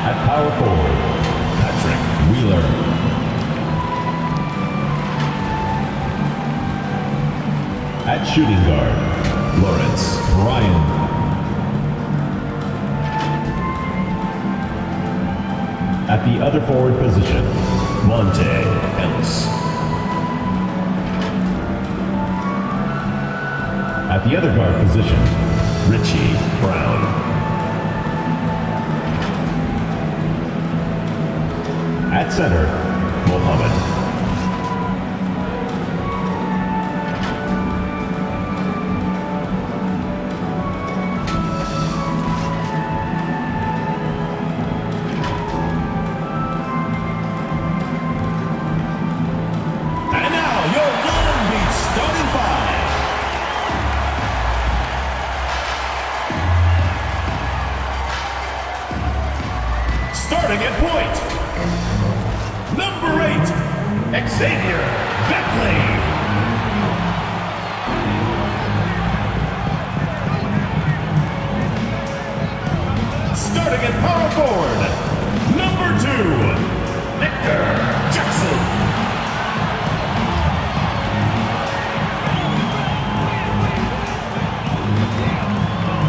At power forward, Patrick Wheeler. At shooting guard, Lawrence Bryan. At the other forward position, Monte Ellis. At the other guard position, Richie Brown. At center, Mohammed. And now your Long Beach starting five. Starting at point, number 8, Xavier Beckley. Starting at power forward, number 2, Victor Jackson.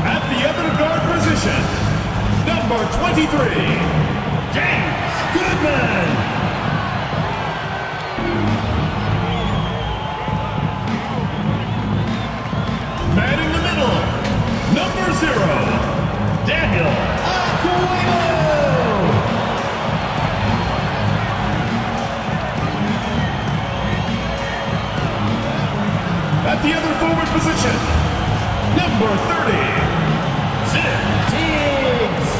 At the other guard position, number 23, James Goodman. Manning the middle, number 0, Daniel Acuña. At the other forward position, number 30, Zim Teagues.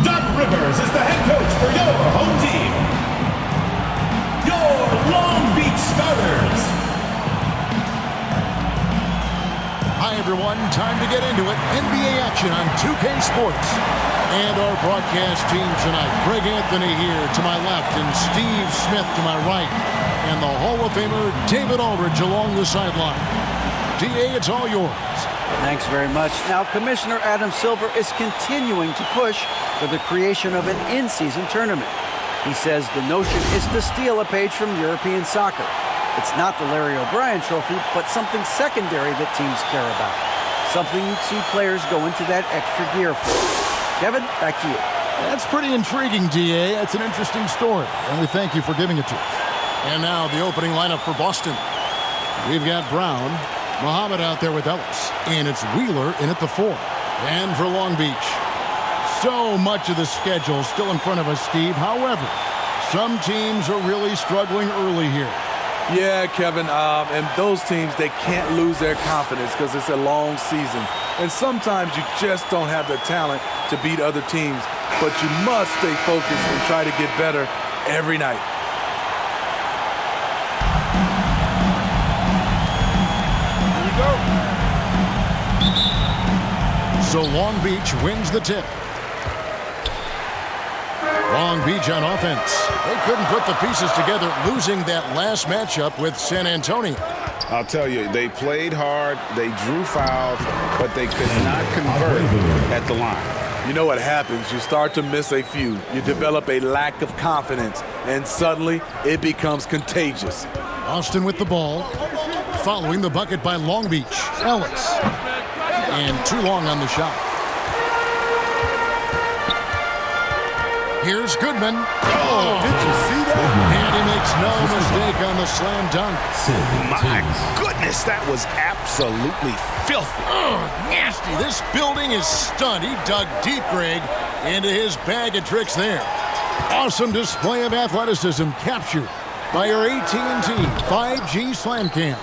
Doc Rivers is the head coach for your home team. Your Long Beach Starters. Hi, everyone. Time to get into it. NBA action on 2K Sports. And our broadcast team tonight. Greg Anthony here to my left and Steve Smith to my right. And the Hall of Famer David Aldridge along the sideline. DA, it's all yours. Thanks very much. Now, Commissioner Adam Silver is continuing to push for the creation of an in-season tournament. He says the notion is to steal a page from European soccer. It's not the Larry O'Brien Trophy, but something secondary that teams care about. Something you'd see players go into that extra gear for. Kevin, back to you. That's pretty intriguing, DA. That's an interesting story, and we thank you for giving it to us. And now the opening lineup for Boston. We've got Brown, Muhammad out there with Ellis, and it's Wheeler in at the 4. And for Long Beach, so much of the schedule still in front of us, Steve. However, some teams are really struggling early here. Yeah, Kevin, and those teams, they can't lose their confidence because it's a long season. And sometimes you just don't have the talent to beat other teams, but you must stay focused and try to get better every night. So Long Beach wins the tip. Long Beach on offense. They couldn't put the pieces together, losing that last matchup with San Antonio. I'll tell you, they played hard, they drew fouls, but they could not convert at the line. You know what happens? You start to miss a few. You develop a lack of confidence, and suddenly it becomes contagious. Austin with the ball, following the bucket by Long Beach. Ellis. And too long on the shot. Here's Goodman. Oh, did you see that? And he makes no mistake on the slam dunk. My goodness, that was absolutely filthy. Oh, nasty. This building is stunned. He dug deep, Greg, into his bag of tricks there. Awesome display of athleticism captured by our AT&T 5G Slam Cam.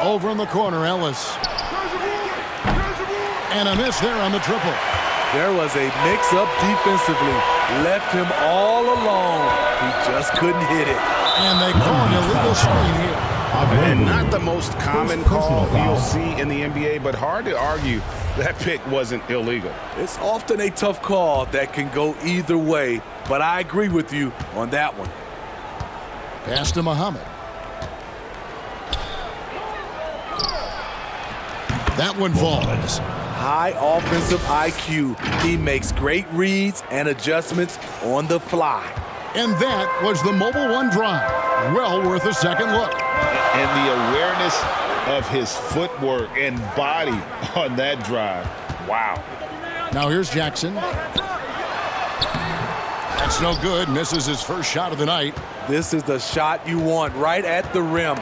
Over in the corner, Ellis. And a miss there on the triple. There was a mix-up defensively. Left him all alone. He just couldn't hit it. And they call an illegal screen here. And not the most common call you'll see in the NBA, but hard to argue that pick wasn't illegal. It's often a tough call that can go either way, but I agree with you on that one. Pass to Muhammad. That one falls. High offensive IQ. He makes great reads and adjustments on the fly. And that was the Mobile One drive. Well worth a second look. And the awareness of his footwork and body on that drive. Wow. Now here's Jackson. That's no good. Misses his first shot of the night. This is the shot you want right at the rim.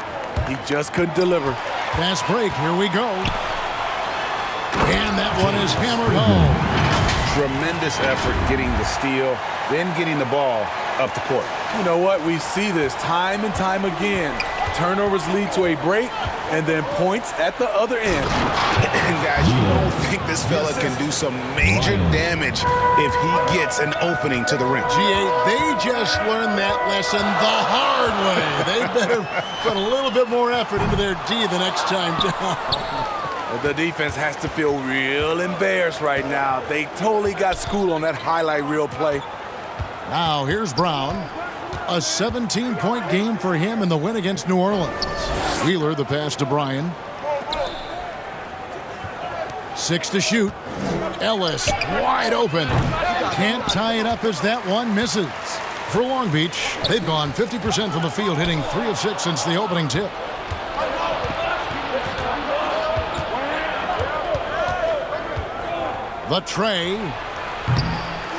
He just couldn't deliver. Fast break. Here we go. And that one is hammered home. Tremendous effort getting the steal, then getting the ball up the court. You know what? We see this time and time again. Turnovers lead to a break and then points at the other end. And guys, you don't think this fella can do some major damage if he gets an opening to the rim. GA, they just learned that lesson the hard way. They better put a little bit more effort into their D the next time down. The defense has to feel real embarrassed right now. They totally got schooled on that highlight reel play. Now here's Brown. A 17-point game for him in the win against New Orleans. Wheeler, the pass to Bryan. 6 to shoot. Ellis wide open. Can't tie it up as that one misses. For Long Beach, they've gone 50% from the field, hitting 3 of 6 since the opening tip. The tray.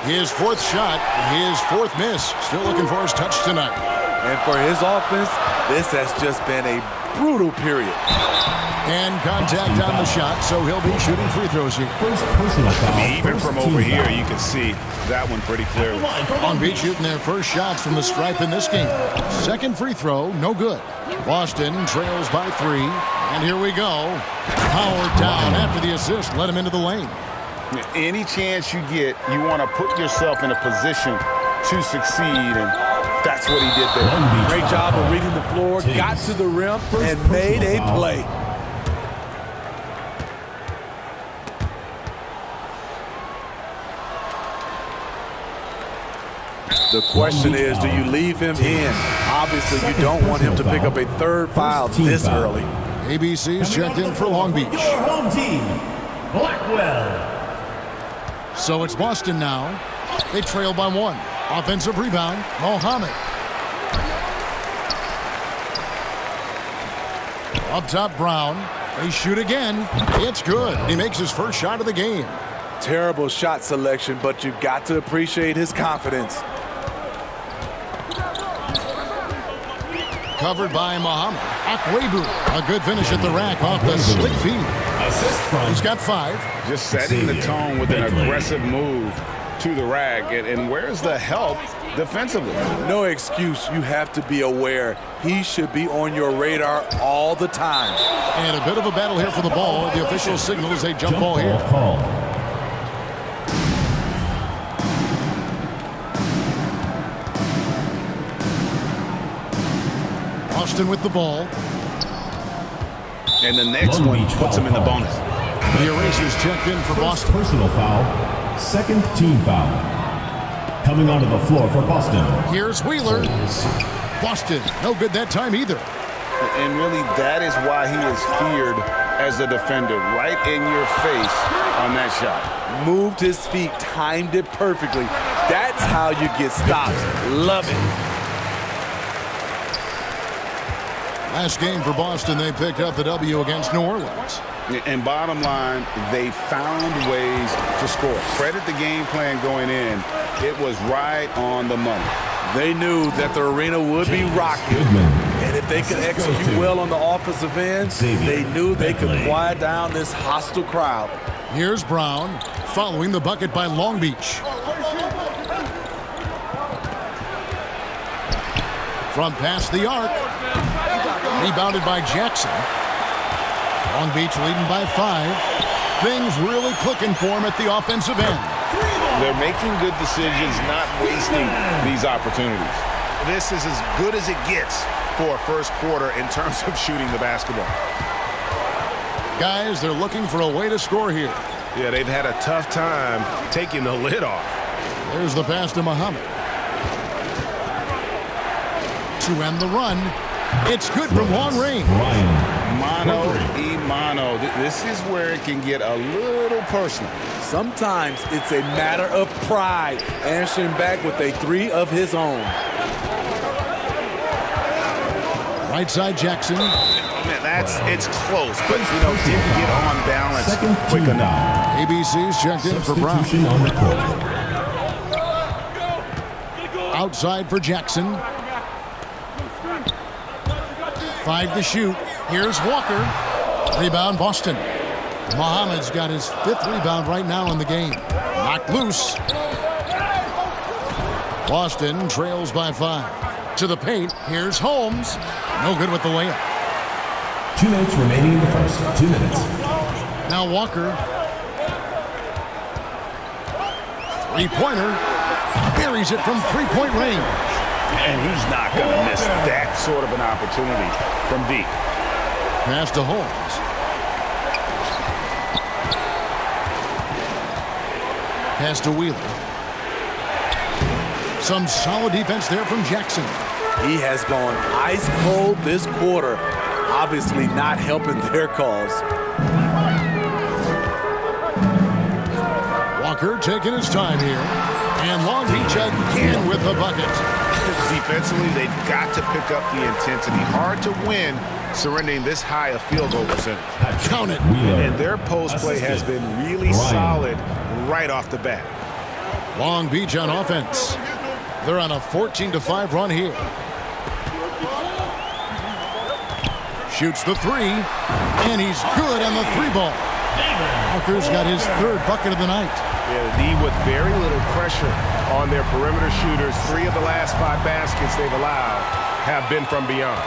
His fourth shot, his fourth miss. Still looking for his touch tonight. And for his offense, this has just been a brutal period. And contact on the shot, so he'll be shooting free throws here. Even from over here, you can see that one pretty clearly. Long Beach shooting their first shots from the stripe in this game. Second free throw, no good. Boston trails by 3. And here we go. Howard down after the assist, let him into the lane. Any chance you get, you want to put yourself in a position to succeed, and that's what he did there. Great job of reading the floor, got to the rim, and made a play. The question is, do you leave him in? Obviously, you don't want him to pick up a third foul this early. ABC's checked in for Long Beach. Your home team, Blackwell. So it's Boston now. They trail by 1. Offensive rebound, Mohammed. Up top, Brown. They shoot again. It's good. He makes his first shot of the game. Terrible shot selection, but you've got to appreciate his confidence. Covered by Mohammed. Akwebu. A good finish at the rack off the slick feed. He's got 5. Just setting the tone with an aggressive move to the rack. And where's the help defensively? No excuse. You have to be aware. He should be on your radar all the time. And a bit of a battle here for the ball. The official signals a jump ball here. Boston with the ball. And the next one puts him in the bonus. The erasers checked in for Boston. Personal foul. Second team foul. Coming onto the floor for Boston. Here's Wheeler. Boston, no good that time either. And really, that is why he is feared as a defender. Right in your face on that shot. Moved his feet, timed it perfectly. That's how you get stops. Love it. Last game for Boston, they picked up the W against New Orleans. And bottom line, they found ways to score. Credit the game plan going in. It was right on the money. They knew that the arena would be rocking. And if they could execute well on the offensive end, they knew they could quiet down this hostile crowd. Here's Brown, following the bucket by Long Beach. From past the arc. Rebounded by Jackson. Long Beach leading by 5. Things really clicking for him at the offensive end. They're making good decisions, not wasting these opportunities. This is as good as it gets for a first quarter in terms of shooting the basketball. Guys, they're looking for a way to score here. Yeah, they've had a tough time taking the lid off. There's the pass to Muhammad. To end the run. It's good from long range. Mano y mano. This is where it can get a little personal. Sometimes it's a matter of pride, answering back with a 3 of his own. Right side Jackson. Man, it's close, but didn't get on balance quick enough. ABC's checked in for Brown. On the court. Outside for Jackson. 5 to shoot. Here's Walker. Rebound Boston. Muhammad's got his 5th rebound right now in the game. Knocked loose. Boston trails by 5. To the paint. Here's Holmes. No good with the layup. 2 minutes remaining in the first. 2 minutes. Now Walker. 3-pointer. Buries it from 3-point range. And he's not going to miss that sort of an opportunity from deep. Pass to Holmes. Pass to Wheeler. Some solid defense there from Jackson. He has gone ice cold this quarter. Obviously not helping their cause. Walker taking his time here. And Long Beach again with the bucket. Defensively, they've got to pick up the intensity. Hard to win surrendering this high a field goal percentage. Count it. And their post play has been really solid right off the bat. Long Beach on offense. They're on a 14-5 run here. Shoots the 3, and he's good on the 3-ball. Walker's got his 3rd bucket of the night. Yeah, the D with very little pressure on their perimeter shooters. 3 of the last 5 baskets they've allowed have been from beyond.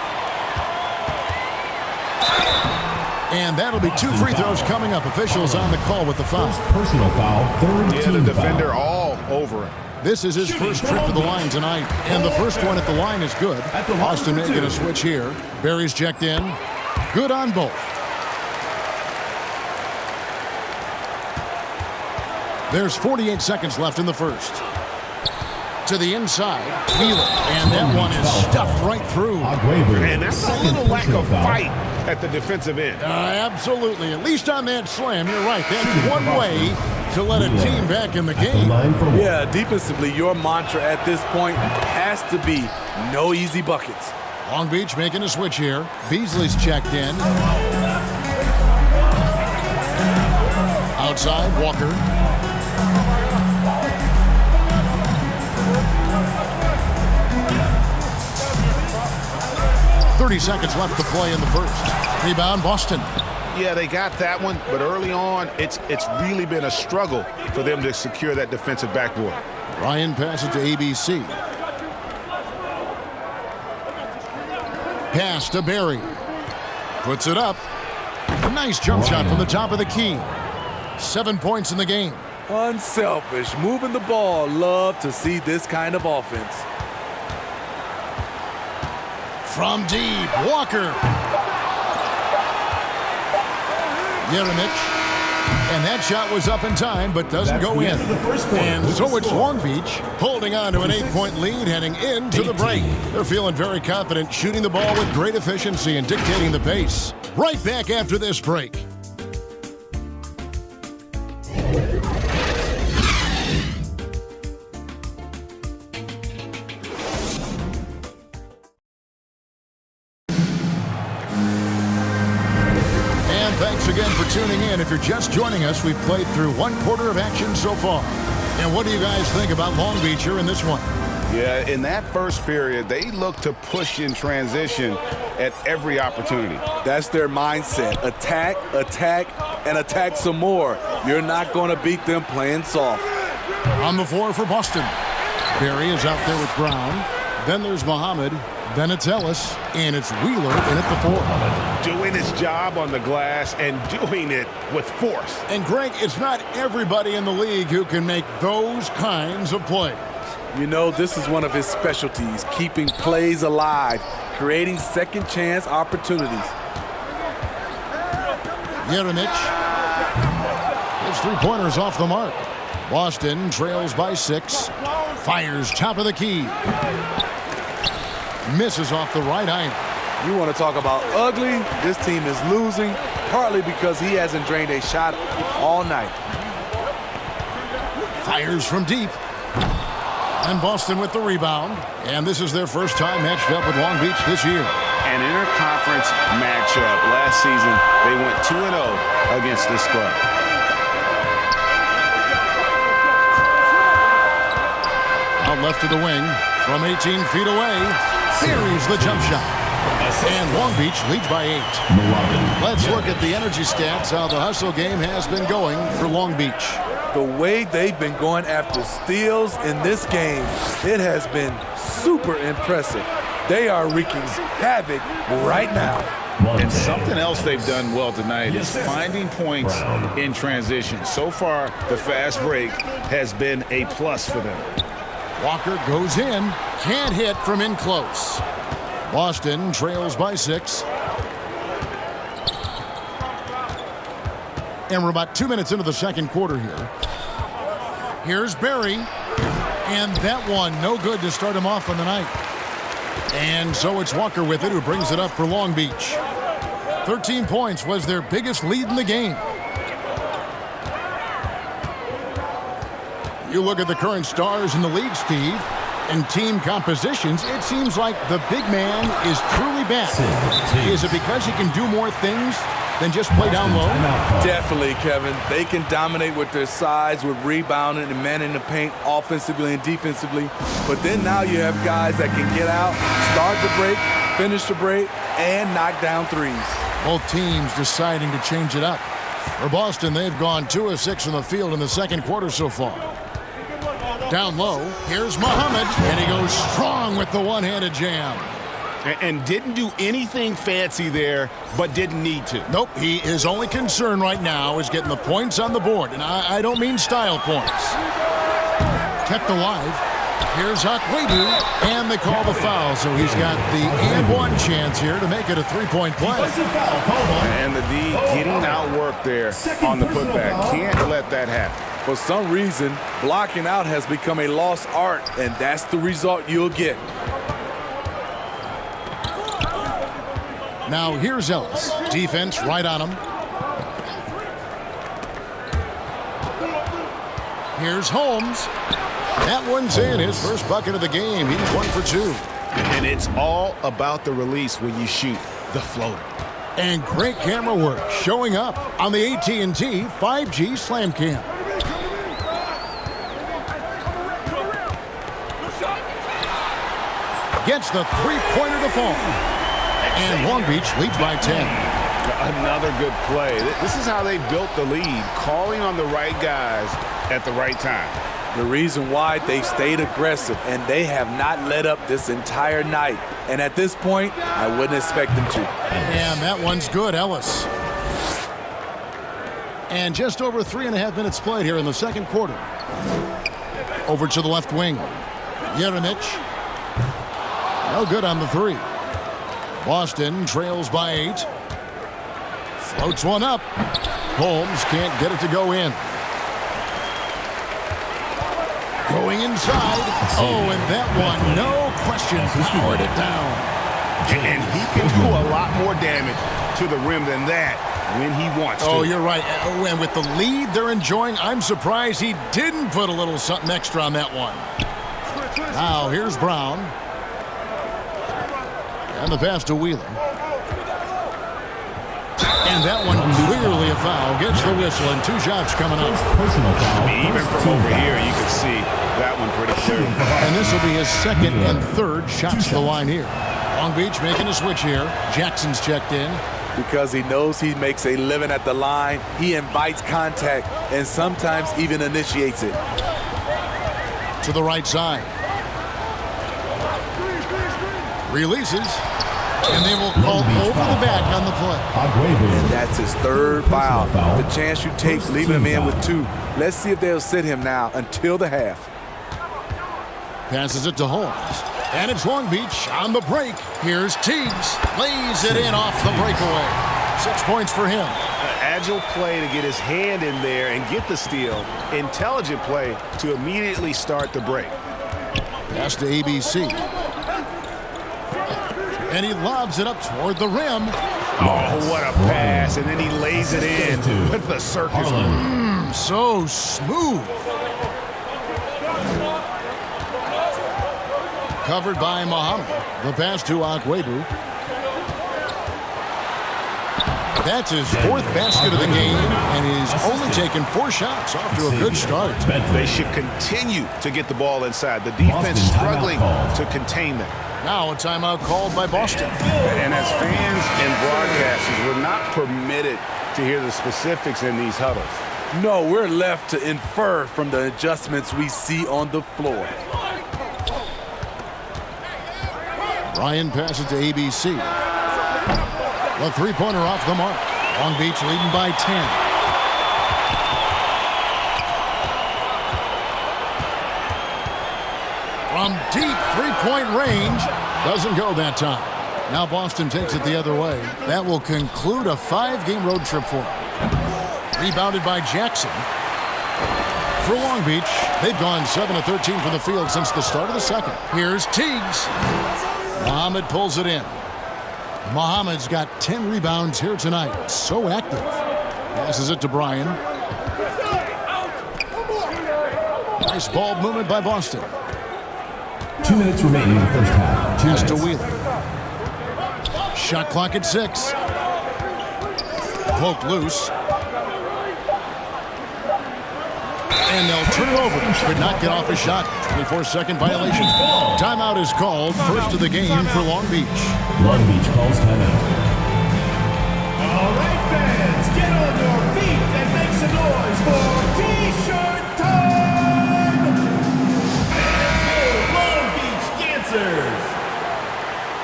And that'll be 2 free throws coming up. Officials on the call with the foul. First personal foul, 3rd Yeah, team the defender foul. all over him. This is his first trip to the line tonight, and the first one at the line is good. Austin making a switch here. Barry's checked in. Good on both. There's 48 seconds left in the first. To the inside, Wheeler, and that one is stuffed right through. And that's a little lack of fight at the defensive end. Absolutely. At least on that slam, you're right. That's one way to let a team back in the game. Yeah, defensively, your mantra at this point has to be no easy buckets. Long Beach making a switch here. Beasley's checked in. Outside, Walker. .30 seconds left to play in the first. Rebound, Boston. Yeah, they got that one, but early on, it's really been a struggle for them to secure that defensive backboard. Ryan passes to ABC. Pass to Barry. Puts it up. Nice jump shot from the top of the key. 7 points in the game. Unselfish, moving the ball. Love to see this kind of offense. From deep, Walker. Yeremich. And that shot was up in time, but doesn't go in. And so it's Long Beach holding on to an 8-point lead heading into the break. They're feeling very confident, shooting the ball with great efficiency and dictating the pace. Right back after this break. Thanks again for tuning in. If you're just joining us, we've played through 1 quarter of action so far. And what do you guys think about Long Beach here in this one? Yeah, in that first period, they look to push in transition at every opportunity. That's their mindset. Attack, attack, and attack some more. You're not going to beat them playing soft. On the floor for Boston. Barry is out there with Brown. Then there's Muhammad. Then it's Ellis, and it's Wheeler in at the 4. Doing his job on the glass and doing it with force. And Greg, it's not everybody in the league who can make those kinds of plays. You know, this is one of his specialties, keeping plays alive, creating second chance opportunities. Yeremich. His 3-pointer's off the mark. Boston trails by 6. Fires top of the key. Misses off the right iron. You want to talk about ugly? This team is losing, partly because he hasn't drained a shot all night. Fires from deep. And Boston with the rebound. And this is their first time matched up with Long Beach this year. An interconference matchup. Last season, they went 2-0 against this club. Out left to the wing. From 18 feet away. Buries the jump shot. And Long Beach leads by 8. Let's look at the energy stats, how the hustle game has been going for Long Beach. The way they've been going after steals in this game, it has been super impressive. They are wreaking havoc right now. And something else they've done well tonight is finding points in transition. So far, the fast break has been a plus for them. Walker goes in. Can't hit from in close. Boston trails by 6. And we're about 2 minutes into the second quarter here. Here's Barry. And that one, no good to start him off on the night. And so it's Walker with it, who brings it up for Long Beach. 13 points was their biggest lead in the game. You look at the current stars in the league, Steve, and team compositions, it seems like the big man is truly bad. Is it because he can do more things than just play down low? Definitely, Kevin. They can dominate with their size, with rebounding and manning the paint offensively and defensively. But then now you have guys that can get out, start the break, finish the break, and knock down threes. Both teams deciding to change it up. For Boston, they've gone 2 of 6 from the field in the second quarter so far. Down low, here's Muhammad, and he goes strong with the one-handed jam. And didn't do anything fancy there, but didn't need to. Nope, his only concern right now is getting the points on the board, and I don't mean style points. Kept alive. Here's Akwebu, and they call the foul, so he's got the and one chance here to make it a three-point play. And the D getting outworked there on the putback. Can't let that happen. For some reason, blocking out has become a lost art, and that's the result you'll get. Now here's Ellis. Defense right on him. Here's Holmes. That one's in, his first bucket of the game. He's 1 for 2. And it's all about the release when you shoot the floater. And great camera work showing up on the AT&T 5G Slam Cam. Gets the three-pointer to fall. And Long Beach leads by 10. Another good play. This is how they built the lead, calling on the right guys at the right time. The reason why they've stayed aggressive, and they have not let up this entire night. And at this point, I wouldn't expect them to. And that one's good, Ellis. And just over 3.5 minutes played here in the second quarter. Over to the left wing. Jeremic. No good on the 3. Boston trails by 8. Floats one up. Holmes can't get it to go in. Going inside. Oh, and that one, no question, powered it down. And he can do a lot more damage to the rim than that when he wants to. Oh, you're right. And with the lead they're enjoying, I'm surprised he didn't put a little something extra on that one. Now, here's Brown. And the pass to Wheeler. And that one clearly a foul. Gets the whistle, and 2 shots coming up. Even from over here, you can see that one pretty clear. And this will be his second and third shots to the line here. Long Beach making a switch here. Jackson's checked in. Because he knows he makes a living at the line, he invites contact and sometimes even initiates it. To the right side. Releases. And they will call over the back on the play. And that's his third foul. The chance you take leaving him in with 2. Let's see if they'll sit him now until the half. Passes it to Holmes. And it's Long Beach on the break. Here's Teagues. Lays it in off the breakaway. 6 points for him. Agile play to get his hand in there and get the steal. Intelligent play to immediately start the break. Pass to ABC. And he lobs it up toward the rim. Oh, what a pass. And then he lays it in with the circus. So smooth. Covered by Muhammad. The pass to Akwebu. That's his fourth basket of the game, and he's only taken 4 shots off to a good start. They should continue to get the ball inside. The defense struggling to contain them. Now a timeout called by Boston. And as fans and broadcasters, we're not permitted to hear the specifics in these huddles. No, we're left to infer from the adjustments we see on the floor. Ryan passes to ABC. The three-pointer off the mark. Long Beach leading by 10. From deep three-point range. Doesn't go that time. Now Boston takes it the other way. That will conclude a 5-game road trip for them. Rebounded by Jackson. For Long Beach, they've gone 7 of 13 from the field since the start of the second. Here's Teagues. Muhammad pulls it in. Muhammad's got 10 rebounds here tonight. So active. Passes it to Bryan. Nice ball movement by Boston. 2 minutes remaining in the first half. Pass to Wheeler. Shot clock at 6. Poked loose. And they'll turn it over. Could not get off a shot. 24-second violation. Timeout is called. First of the game for Long Beach. Long Beach calls timeout. All right, fans, get on your feet and make some noise for T-shirt time! And go Long Beach Dancers!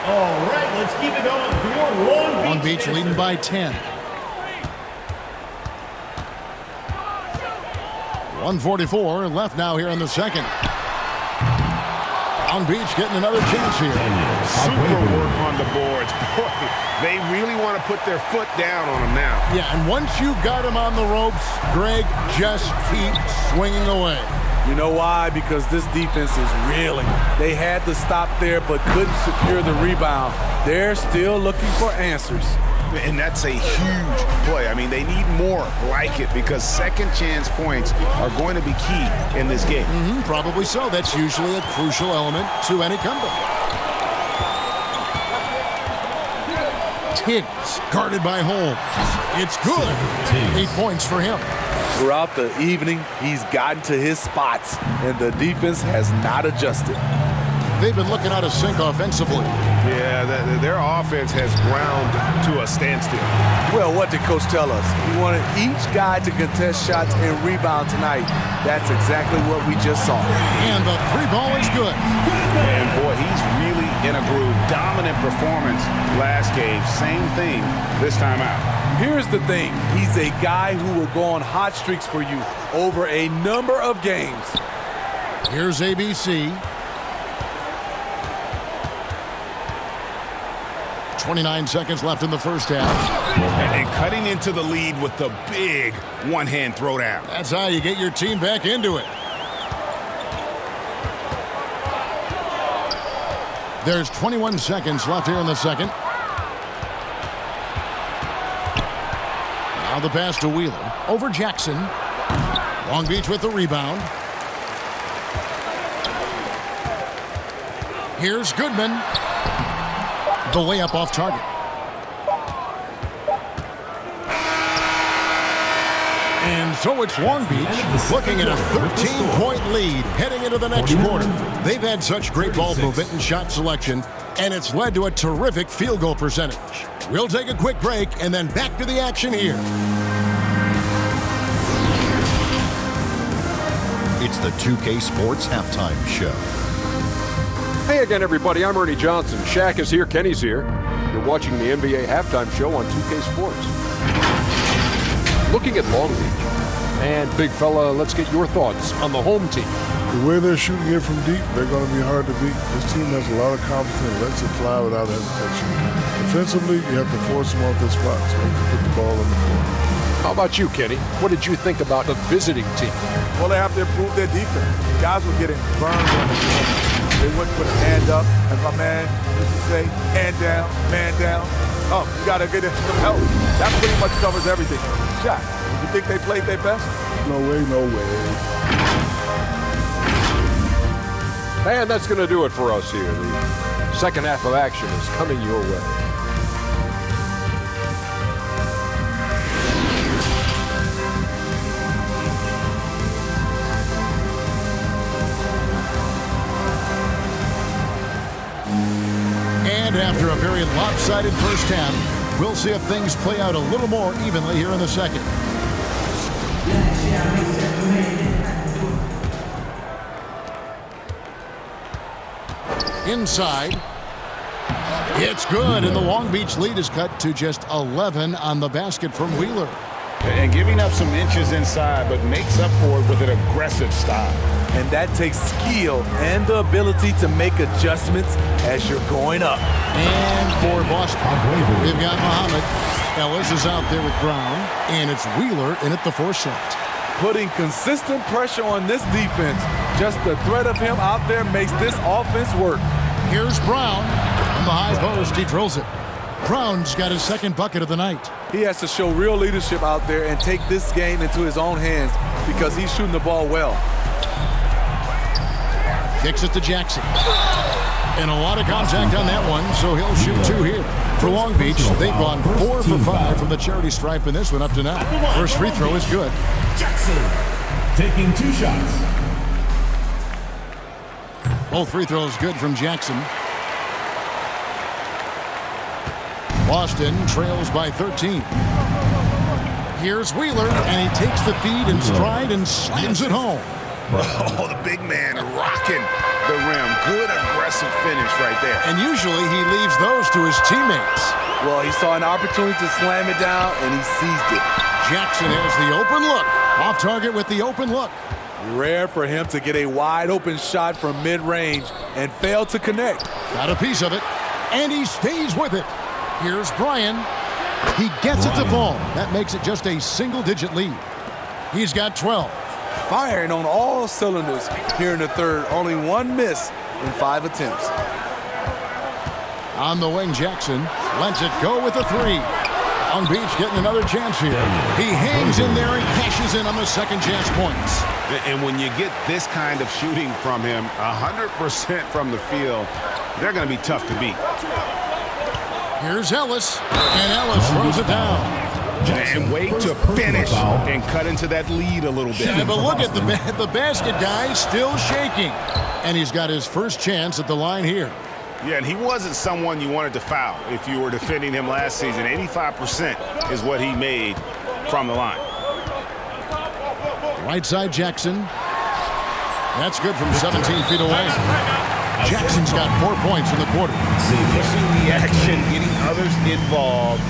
All right, let's keep it going for your Long Beach leading by 10. 1:44 left now here in the second. Long Beach getting another chance here. Super work on the boards. Boy, they really want to put their foot down on them now. Yeah, and once you've got him on the ropes, Greg, just keep swinging away. You know why? Because this defense is reeling. They had to stop there but couldn't secure the rebound. They're still looking for answers. And that's a huge play. I mean, they need more like it because second chance points are going to be key in this game. Probably so. That's usually a crucial element to any comeback. Tiggs guarded by Holmes. It's good. 8 points for him. Throughout the evening, he's gotten to his spots, and the defense has not adjusted. They've been looking out of sync offensively. Yeah, their offense has ground to a standstill. Well, what did Coach tell us? He wanted each guy to contest shots and rebound tonight. That's exactly what we just saw. And the 3-ball is good. And, boy, he's really in a groove. Dominant performance last game. Same thing this time out. Here's the thing. He's a guy who will go on hot streaks for you over a number of games. Here's ABC. 29 seconds left in the first half. And cutting into the lead with the big one-hand throwdown. That's how you get your team back into it. There's 21 seconds left here in the second. Now the pass to Wheeler. Over Jackson. Long Beach with the rebound. Here's Goodman. The layup off target. And so it's Long Beach looking at a 13-point lead heading into the next quarter. They've had such great ball movement and shot selection, and it's led to a terrific field goal percentage. We'll take a quick break and then back to the action here. It's the 2K Sports Halftime Show. Hey again, everybody. I'm Ernie Johnson. Shaq is here. Kenny's here. You're watching the NBA Halftime Show on 2K Sports. Looking at Long Beach. And, big fella, let's get your thoughts on the home team. The way they're shooting it from deep, they're going to be hard to beat. This team has a lot of confidence and lets it fly without hesitation. Defensively, you have to force them off their spots so they can put the ball on the floor. How about you, Kenny? What did you think about the visiting team? Well, they have to improve their defense. Guys were getting burned on the defense. They wouldn't put a hand up, as my man used to say, hand down, man down. Oh, you got to get some help. That pretty much covers everything. Shaq, you think they played their best? No way, no way. And that's going to do it for us here. The second half of action is coming your way. And after a very lopsided first half, we'll see if things play out a little more evenly here in the second. Inside. It's good, and the Long Beach lead is cut to just 11 on the basket from Wheeler. And giving up some inches inside, but makes up for it with an aggressive style. And that takes skill and the ability to make adjustments as you're going up. And for Boston, we've got Muhammad. Ellis is out there with Brown, and it's Wheeler in at the fourth slot. Putting consistent pressure on this defense. Just the threat of him out there makes this offense work. Here's Brown. From the high post, he drills it. Brown's got his second bucket of the night. He has to show real leadership out there and take this game into his own hands because he's shooting the ball well. Kicks it to Jackson. And a lot of contact on that one, so he'll shoot two here. For Long Beach, they've gone 4 for 5 from the charity stripe in this one up to now. First free throw is good. Jackson taking 2 shots. Both free throws good from Jackson. Boston trails by 13. Here's Wheeler, and he takes the feed in stride and slams it home. Oh, the big man rocking the rim. Good aggressive finish right there. And usually he leaves those to his teammates. Well, he saw an opportunity to slam it down, and he seized it. Jackson has the open look. Off target with the open look. Rare for him to get a wide-open shot from mid-range and fail to connect. Got a piece of it, and he stays with it. Here's Bryan. He gets it to fall. That makes it just a single-digit lead. He's got 12. Firing on all cylinders here in the third. Only one miss in 5 attempts. On the wing, Jackson lets it go with a 3. Long Beach getting another chance here. He hangs in there and cashes in on the second chance points. And when you get this kind of shooting from him, 100% from the field, they're going to be tough to beat. Here's Ellis, and Ellis throws it down. And wait to finish and cut into that lead a little bit. Yeah, but look at the basket guy still shaking. And he's got his first chance at the line here. Yeah, and he wasn't someone you wanted to foul if you were defending him last season. 85% is what he made from the line. Right side, Jackson. That's good from 17 feet away. Jackson's got 4 points in the quarter. Pushing the action, getting others involved.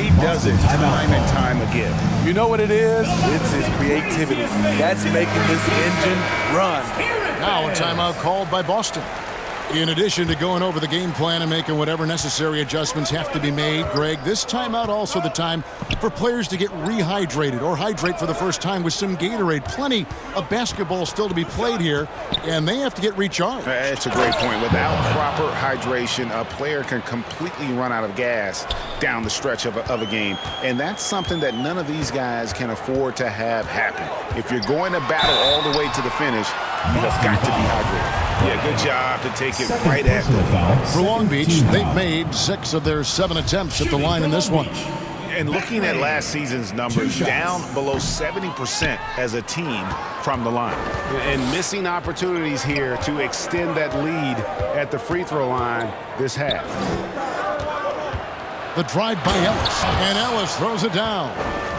He does it time and time again. You know what it is? It's his creativity. That's making this engine run. Now a timeout called by Boston. In addition to going over the game plan and making whatever necessary adjustments have to be made, Greg, this timeout also the time for players to get rehydrated or hydrate for the first time with some Gatorade. Plenty of basketball still to be played here, and they have to get recharged. That's a great point. Without proper hydration, a player can completely run out of gas down the stretch of a game, and that's something that none of these guys can afford to have happen. If you're going to battle all the way to the finish, you have got to be hydrated. Yeah, good job to take it right after. For Long Beach, they've made 6 of their 7 attempts at the line in this one. And looking at last season's numbers, down below 70% as a team from the line. And missing opportunities here to extend that lead at the free throw line this half. The drive by Ellis, and Ellis throws it down.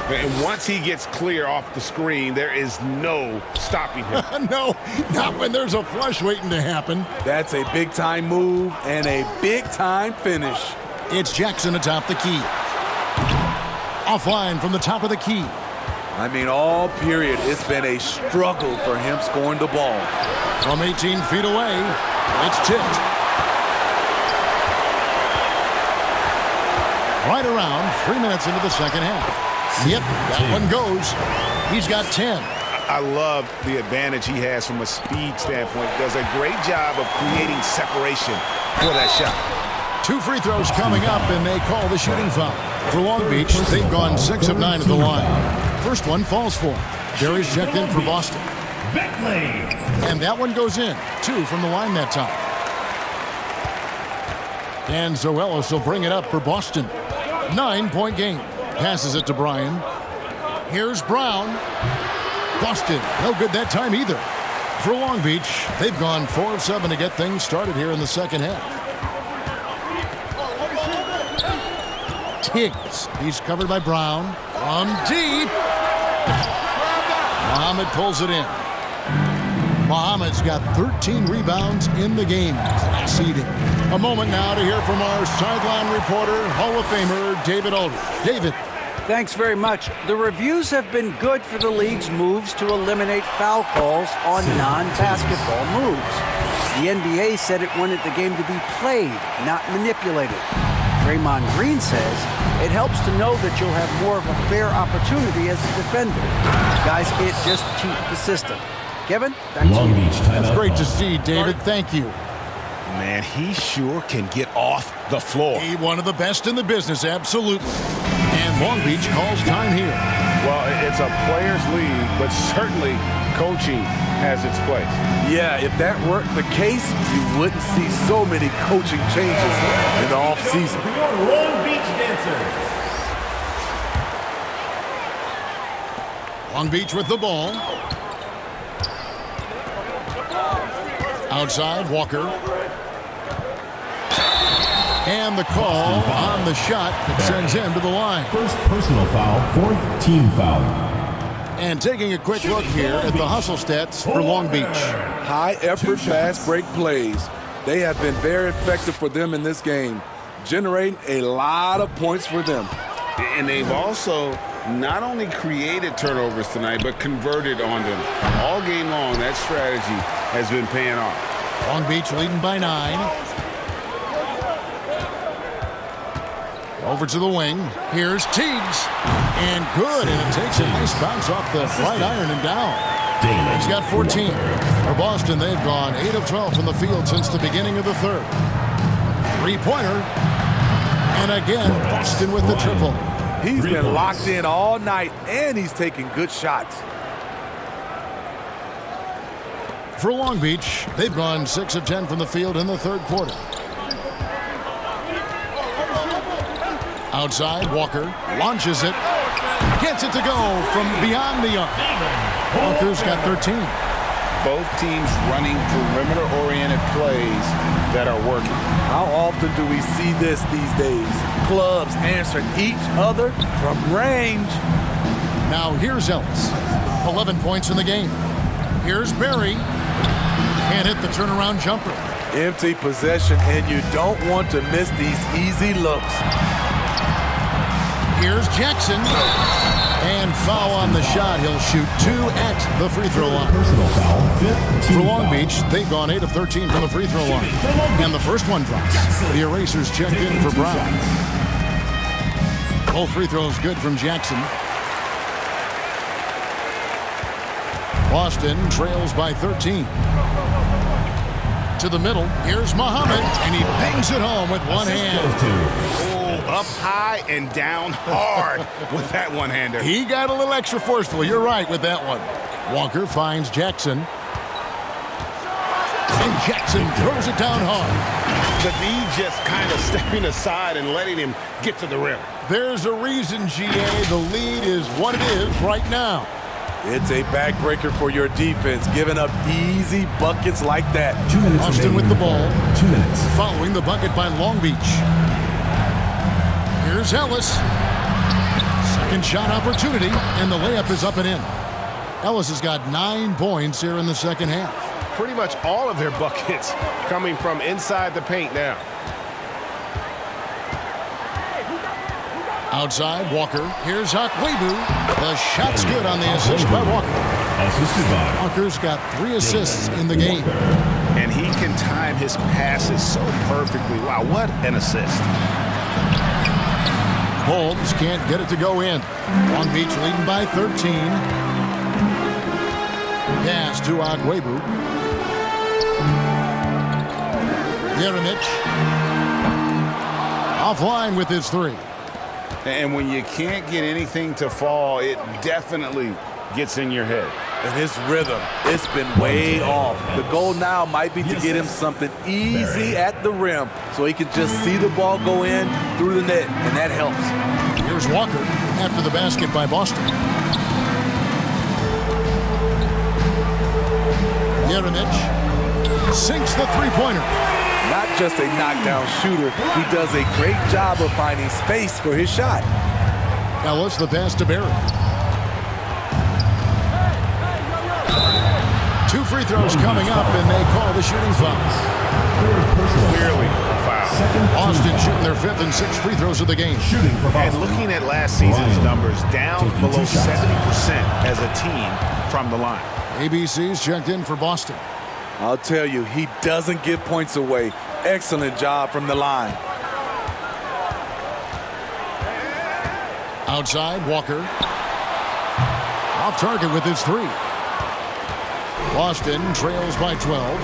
And once he gets clear off the screen, there is no stopping him. No, not when there's a flush waiting to happen. That's a big-time move and a big-time finish. It's Jackson atop the key. Offline from the top of the key. I mean, all period, it's been a struggle for him scoring the ball. From 18 feet away, it's tipped. Right around 3 minutes into the second half. Yep, that one goes. He's got 10. I love the advantage he has from a speed standpoint. Does a great job of creating separation for that shot. 2 free throws coming up, and they call the shooting foul. For Long Beach, they've gone 6 of 9 at the line. First one falls for him. Gary's checked in for Boston. Bentley. And that one goes in. 2 from the line that time. And Zoelos will bring it up for Boston. 9-point game. Passes it to Bryan. Here's Brown. Boston, no good that time either. For Long Beach, they've gone 4 of 7 to get things started here in the second half. Tiggs, he's covered by Brown. From deep. Muhammad pulls it in. Muhammad's got 13 rebounds in the game. Class eating. A moment now to hear from our sideline reporter, Hall of Famer David Aldridge. David. Thanks very much. The reviews have been good for the league's moves to eliminate foul calls on non-basketball moves. The NBA said it wanted the game to be played, not manipulated. Draymond Green says it helps to know that you'll have more of a fair opportunity as a defender. Guys can't just cheat the system. Kevin, back to you. That's great to see, David. Thank you. Man, he sure can get off the floor. He one of the best in the business, absolutely. And Long Beach calls time here. Well, it's a players' league, but certainly coaching has its place. Yeah, if that weren't the case, you wouldn't see so many coaching changes in the offseason. For your Long Beach Dancers. Long Beach with the ball. Outside, Walker. And the call on the shot that sends him to the line. First personal foul, 4th team foul. And taking a quick look here at the hustle stats for Long Beach. High-effort fast-break plays. They have been very effective for them in this game, generating a lot of points for them. And they've also not only created turnovers tonight, but converted on them. All game long, that strategy has been paying off. Long Beach leading by 9. Over to the wing. Here's Tiggs. And good. And it takes a nice bounce off the right iron and down. He's got 14. For Boston, they've gone 8 of 12 from the field since the beginning of the third. 3-pointer. And again, Boston with the triple. He's been locked in all night, and he's taking good shots. For Long Beach, they've gone 6 of 10 from the field in the third quarter. Outside, Walker launches it. Gets it to go from beyond the arc. Walker's got 13. Both teams running perimeter-oriented plays that are working. How often do we see this these days? Clubs answering each other from range. Now here's Ellis. 11 points in the game. Here's Barry. Can't hit the turnaround jumper. Empty possession, and you don't want to miss these easy looks. Here's Jackson. And foul on the shot. He'll shoot 2 at the free throw line. Personal foul, 5th team For Long foul. Beach, they've gone 8 of 13 from the free throw line. And the first one drops. The erasers checked in for Brown. Both free throws good from Jackson. Boston trails by 13. To the middle, here's Muhammad, and he bangs it home with one hand. Up high and down hard with that one-hander. He got a little extra forceful. You're right with that one. Walker finds Jackson. And Jackson throws it down hard. The D just kind of stepping aside and letting him get to the rim. There's a reason, GA. The lead is what it is right now. It's a backbreaker for your defense, giving up easy buckets like that. 2 minutes Austin with the ball. 2 minutes. Following the bucket by Long Beach. Here's Ellis. Second shot opportunity, and the layup is up and in. Ellis has got 9 points here in the second half. Pretty much all of their buckets coming from inside the paint now. Outside, Walker. Here's Akwebu. The shot's good on the assist by Walker. Assisted by Walker's got 3 assists in the game. And he can time his passes so perfectly. Wow, what an assist. Holmes can't get it to go in. Long Beach leading by 13. pass to Agwebu. Jeremic offline with his three. And when you can't get anything to fall, it definitely gets in your head. And his rhythm, it's been way off. The goal now might be to get him something easy at the rim so he can just see the ball go in through the net, and that helps. Here's Walker after the basket by Boston. Jeremic sinks the three-pointer. Not just a knockdown shooter, he does a great job of finding space for his shot. Ellis the pass to Barry. 2 free throws coming up, and they call the shooting foul. Clearly a foul. Austin shooting their 5th and 6th free throws of the game. And looking at last season's numbers, down below 70% as a team from the line. ABC's checked in for Boston. I'll tell you, he doesn't give points away. Excellent job from the line. Outside, Walker. Off target with his three. Boston trails by 12.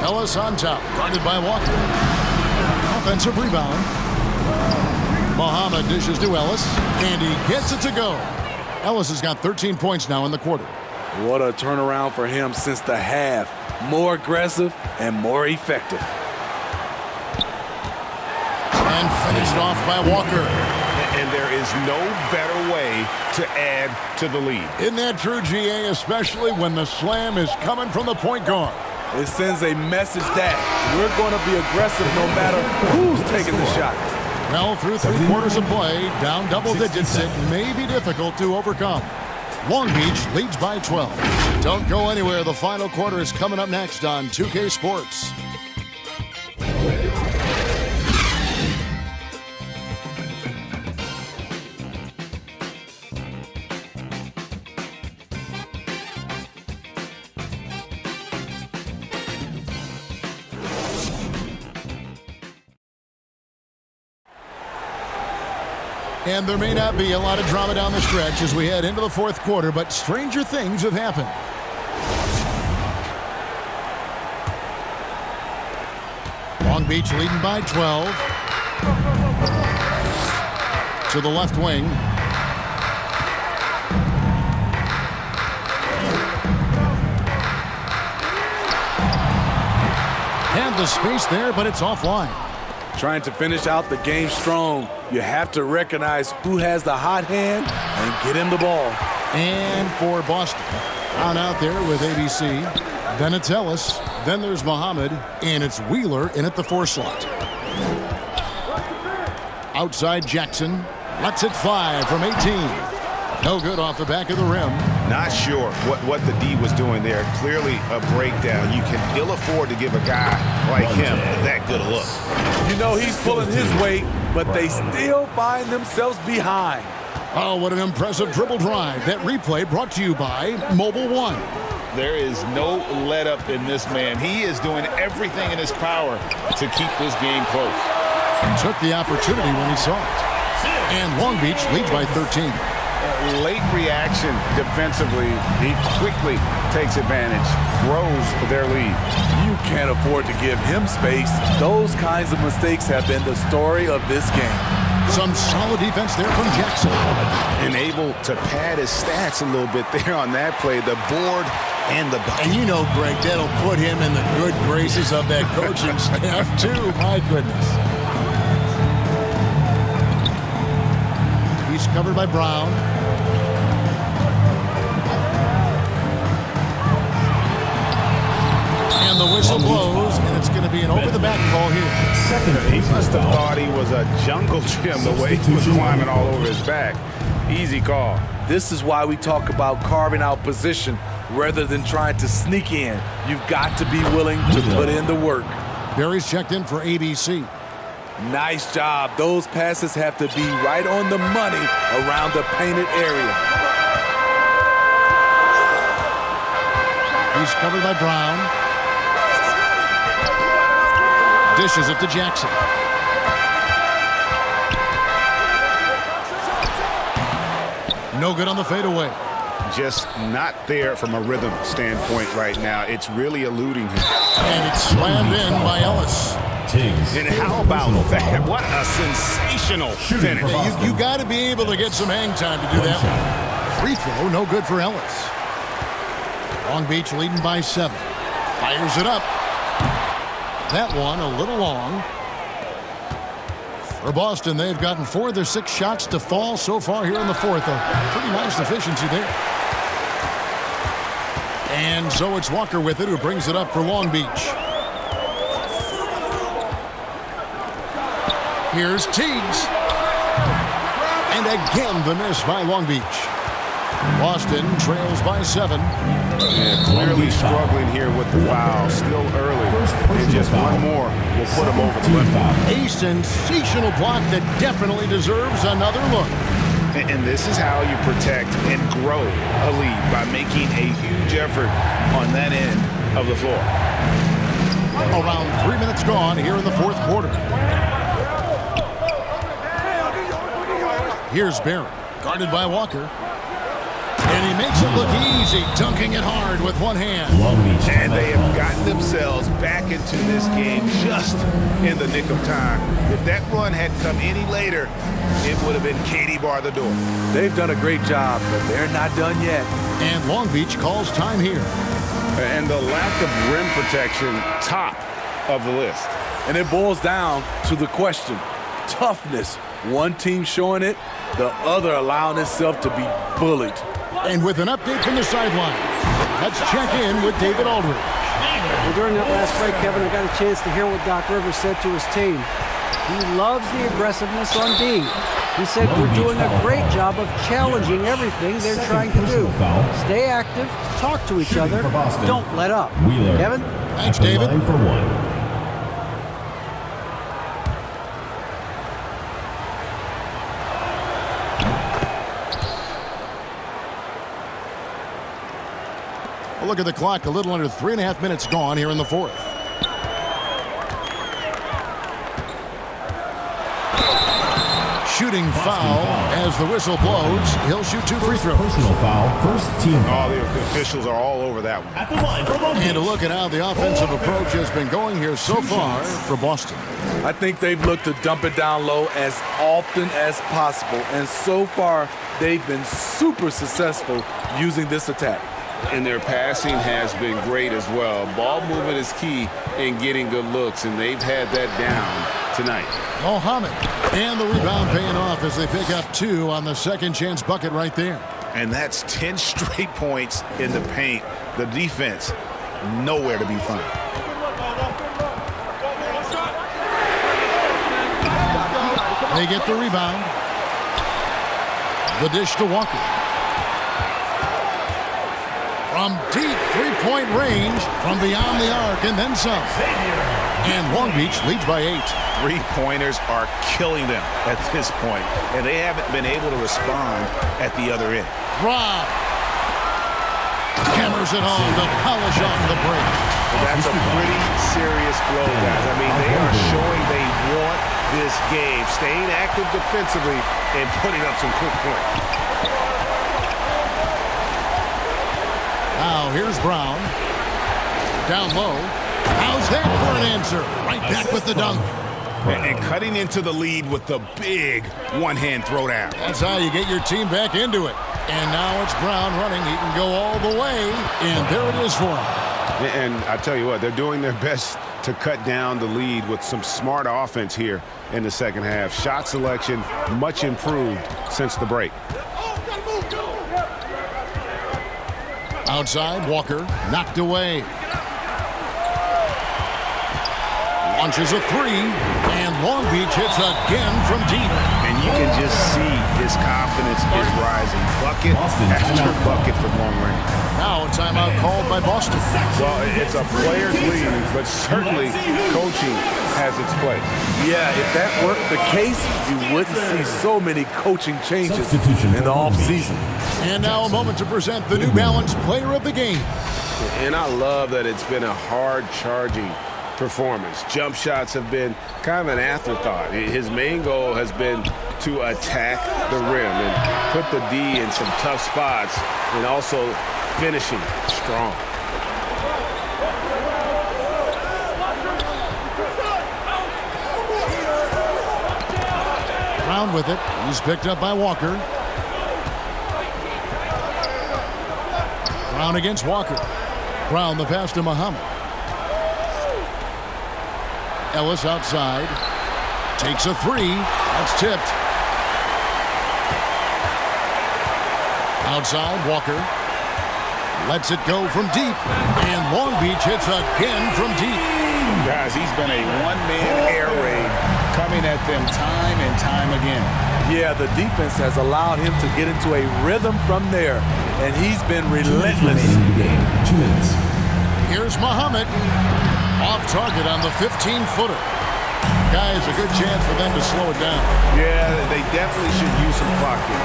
Ellis on top, guarded by Walker. Offensive rebound. Muhammad dishes to Ellis, and he gets it to go. Ellis has got 13 points now in the quarter. What a turnaround for him since the half. More aggressive and more effective. And finished off by Walker. And there is no better way to add to the lead. Isn't that true, GA, especially when the slam is coming from the point guard? It sends a message that we're going to be aggressive no matter who's taking the shot. Well, through 3 quarters of play, down double digits, it may be difficult to overcome. Long Beach leads by 12. Don't go anywhere. The final quarter is coming up next on 2K Sports. And there may not be a lot of drama down the stretch as we head into the 4th quarter, but stranger things have happened. Long Beach leading by 12. To the left wing. And the space there, but it's offline. Trying to finish out the game strong, you have to recognize who has the hot hand and get him the ball. And for Boston, on out there with ABC, then it's Ellis, then there's Muhammad, and it's Wheeler in at the 4 slot. Outside Jackson, lets it fly from 18. No good off the back of the rim. Not sure what the D was doing there. Clearly a breakdown. You can ill afford to give a guy like him that good a look. You know he's pulling his weight, but they still find themselves behind. Oh, what an impressive dribble drive. That replay brought to you by Mobile One. There is no let up in this man. He is doing everything in his power to keep this game close. Took the opportunity when he saw it. And Long Beach leads by 13. Late reaction defensively. He quickly takes advantage, grows their lead. You can't afford to give him space. Those kinds of mistakes have been the story of this game. Some solid defense there from Jackson. And able to pad his stats a little bit there on that play. The board and the bucket. And you know, Greg, that'll put him in the good graces of that coaching staff, too. My goodness. He's covered by Brown. And the whistle blows, and it's going to be an over-the-back call here. He must have thought he was a jungle gym the way he was climbing all over his back. Easy call. This is why we talk about carving out position rather than trying to sneak in. You've got to be willing to put in the work. Barry's checked in for ABC. Nice job. Those passes have to be right on the money around the painted area. He's covered by Brown. Dishes it to Jackson. No good on the fadeaway. Just not there from a rhythm standpoint right now. It's really eluding him. And it's slammed in by Ellis. Tiggs. And how about that? What a sensational finish. You got to be able to get some hang time to do that one. Free throw, no good for Ellis. Long Beach leading by 7. Fires it up. That one a little long. For Boston, they've gotten 4 of their 6 shots to fall so far here in the fourth. A pretty nice efficiency there. And so it's Walker with it, who brings it up for Long Beach. Here's Tiggs. And again, the miss by Long Beach. Boston trails by 7. Yeah, clearly struggling here with the foul. Still early. And just one more will put him over the limit. A sensational block that definitely deserves another look. And this is how you protect and grow a lead, by making a huge effort on that end of the floor. Around 3 minutes gone here in the fourth quarter. Here's Barry, guarded by Walker. And he makes it look easy, dunking it hard with one hand. And they have gotten themselves back into this game just in the nick of time. If that run had come any later, it would have been Katie bar the door. They've done a great job, but they're not done yet. And Long Beach calls time here. And the lack of rim protection, top of the list. And it boils down to the question: toughness. One team showing it, the other allowing itself to be bullied. And with an update from the sideline, let's check in with David Aldridge. Well, during that last break, Kevin, I got a chance to hear what Doc Rivers said to his team. He loves the aggressiveness on D. He said we're doing a great job of challenging everything they're trying to do. Stay active, talk to each other, don't let up. Kevin? Thanks, David. For one. A look at the clock, a little under 3.5 minutes gone here in the fourth. Shooting foul as the whistle blows. He'll shoot 2 free throws. Personal foul, first team. Oh, the officials are all over that one. At the line for Long Beach. And a look at how the offensive approach has been going here so far for Boston. I think they've looked to dump it down low as often as possible. And so far, they've been super successful using this attack. And their passing has been great as well. Ball movement is key in getting good looks, and they've had that down tonight. Mohammed, and the rebound paying off as they pick up 2 on the second chance bucket right there. And that's 10 straight points in the paint. The defense, nowhere to be found. They get the rebound. The dish to Walker. From deep three-point range, from beyond the arc, and then some. And Long Beach leads by 8. Three-pointers are killing them at this point, and they haven't been able to respond at the other end. Rob hammers it home to polish off the break. That's a pretty serious blow, guys. I mean, they are showing they want this game, staying active defensively and putting up some quick points. Now here's Brown. Down low. How's that for an answer? Right back with the dunk. And cutting into the lead with the big one-hand throwdown. That's how you get your team back into it. And now it's Brown running. He can go all the way. And there it is for him. And I tell you what, they're doing their best to cut down the lead with some smart offense here in the second half. Shot selection much improved since the break. Outside, Walker knocked away. Launches a 3, and Long Beach hits again from deep. And you can just see his confidence is rising. Bucket after bucket from long range. Now a timeout called by Boston. Well, it's a player's league, but certainly coaching has its place. Yeah, if that weren't the case, you wouldn't see so many coaching changes in the offseason. And now a moment to present the New Balance Player of the Game. And I love that it's been a hard-charging performance. Jump shots have been kind of an afterthought. His main goal has been to attack the rim and put the D in some tough spots and also finishing strong. Brown with it. He's picked up by Walker. Brown against Walker. Brown the pass to Muhammad. Ellis outside. Takes a three. That's tipped. Outside, Walker. Lets it go from deep. And Long Beach hits again from deep. Guys, he's been a one-man air raid coming at them time and time again. Yeah, the defense has allowed him to get into a rhythm from there, and he's been relentless. 2 minutes. Here's Muhammad. Off target on the 15-footer. Guys, a good chance for them to slow it down. Yeah, they definitely should use some clock here.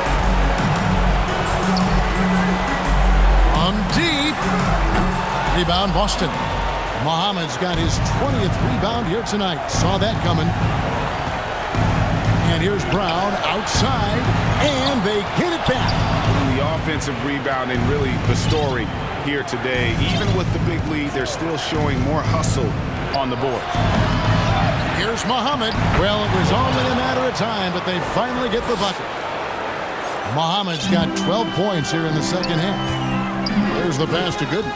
On deep. Rebound, Boston. Muhammad's got his 20th rebound here tonight. Saw that coming. And here's Brown outside, and they get it back. The offensive rebounding really the story here today. Even with the big lead, they're still showing more hustle on the board. Here's Muhammad. Well, it was only a matter of time, but they finally get the bucket. Muhammad's got 12 points here in the second half. There's the pass to Gooden.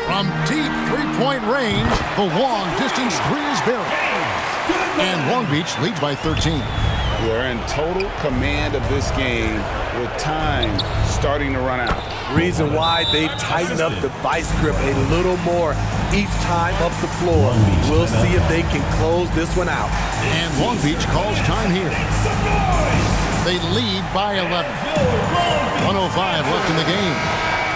From deep three-point range, the long distance three is buried. And Long Beach leads by 13. They're in total command of this game with time starting to run out. Reason why they've tightened up the vice grip a little more each time up the floor. We'll see if they can close this one out. And Long Beach calls time here. They lead by 11. 105 left in the game.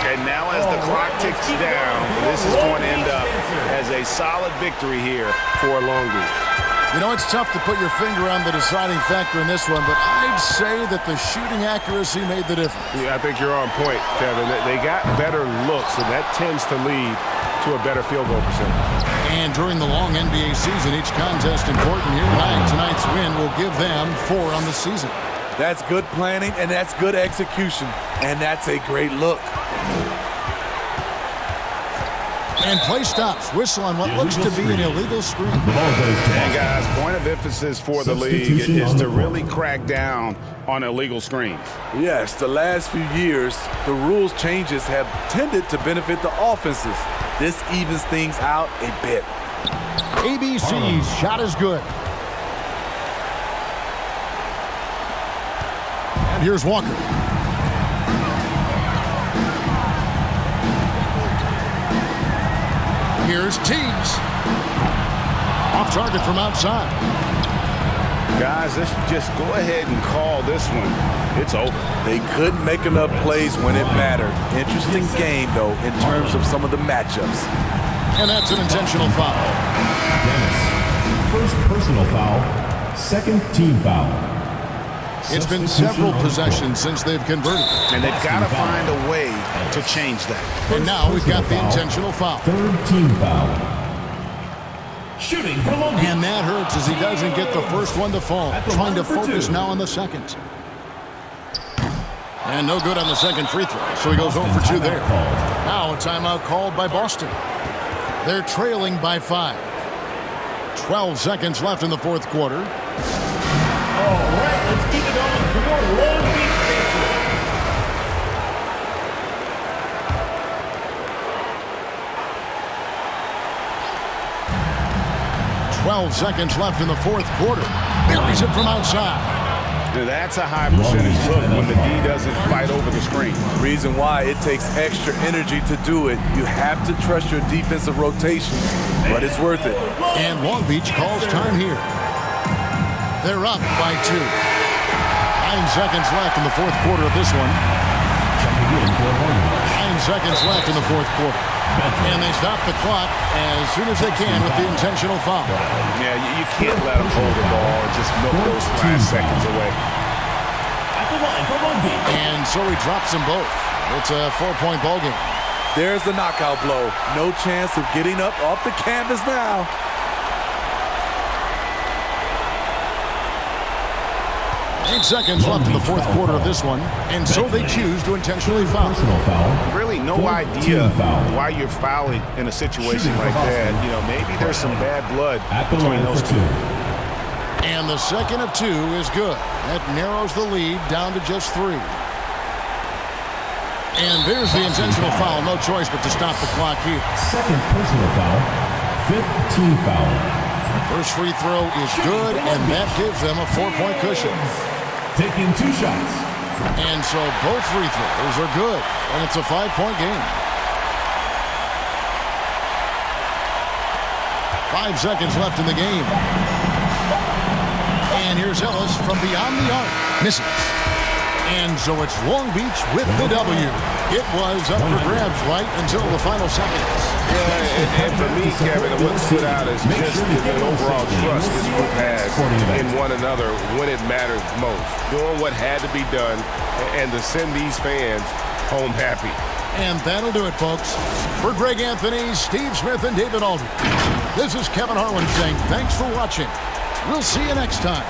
And now as the clock ticks down, this is going to end up as a solid victory here for Long Beach. You know, it's tough to put your finger on the deciding factor in this one, but I'd say that the shooting accuracy made the difference. Yeah, I think you're on point, Kevin. They got better looks, and that tends to lead to a better field goal percentage. And during the long NBA season, each contest important here tonight. Tonight's win will give them 4 on the season. That's good planning, and that's good execution, and that's a great look. And play stops. Whistle on what looks to be an illegal screen. And guys, point of emphasis for the league is to really crack down on illegal screens. Yes, the last few years, the rules changes have tended to benefit the offenses. This evens things out a bit. ABC's shot is good. And here's Walker. Here's Teagues. Off target from outside. Guys, let's just go ahead and call this one. It's over. They couldn't make enough plays when it mattered. Interesting game, though, in terms of some of the matchups. And that's an intentional foul. Dennis. First personal foul. Second team foul. It's been several possessions since they've converted. And they've got to find a way to change that. And now we've got the intentional foul. Third team foul. Shooting for Long Beach. And that hurts as he doesn't get the first one to fall. Trying to focus now on the second. And no good on the second free throw. So he goes 0 for 2 there. Now a timeout called by Boston. They're trailing by 5. 12 seconds left in the fourth quarter. All right, let's keep it on for more Long Beach Patriots. 12 seconds left in the fourth quarter. Buries it from outside. Now that's a high percentage look when the D doesn't fight over the screen. Reason why it takes extra energy to do it. You have to trust your defensive rotations, but it's worth it. And Long Beach calls time here. They're up by 2. 9 seconds left in the fourth quarter of this one. 9 seconds left in the fourth quarter. And they stop the clock as soon as they can with the intentional foul. Yeah, you can't let them hold the ball and just milk those last seconds away. At the line for Long Beach. And so he drops them both. It's a 4-point ball game. There's the knockout blow. No chance of getting up off the canvas now. Eight seconds left in the fourth quarter of this one, and so they choose to intentionally foul. Personal foul. Really no Fourth idea team foul. why you're fouling in a situation Shooting for like that. Boston. You know, maybe there's some bad blood At the between line those for two. 2. And the second of 2 is good. That narrows the lead down to just 3. And there's the intentional foul. No choice but to stop the clock here. Second personal foul. Fifth team foul. First free throw is good, and that gives them a 4-point cushion. Taking 2 shots. And so both free throws are good, and it's a 5-point game. 5 seconds left in the game. And here's Ellis from beyond the arc. Misses. And so it's Long Beach with the W. It was up for grabs right until the final seconds. Yeah, and for me, Kevin, what stood out is just the overall trust this group has in one another when it matters most. Doing what had to be done and to send these fans home happy. And that'll do it, folks. For Greg Anthony, Steve Smith, and David Aldridge, this is Kevin Harlan saying thanks for watching. We'll see you next time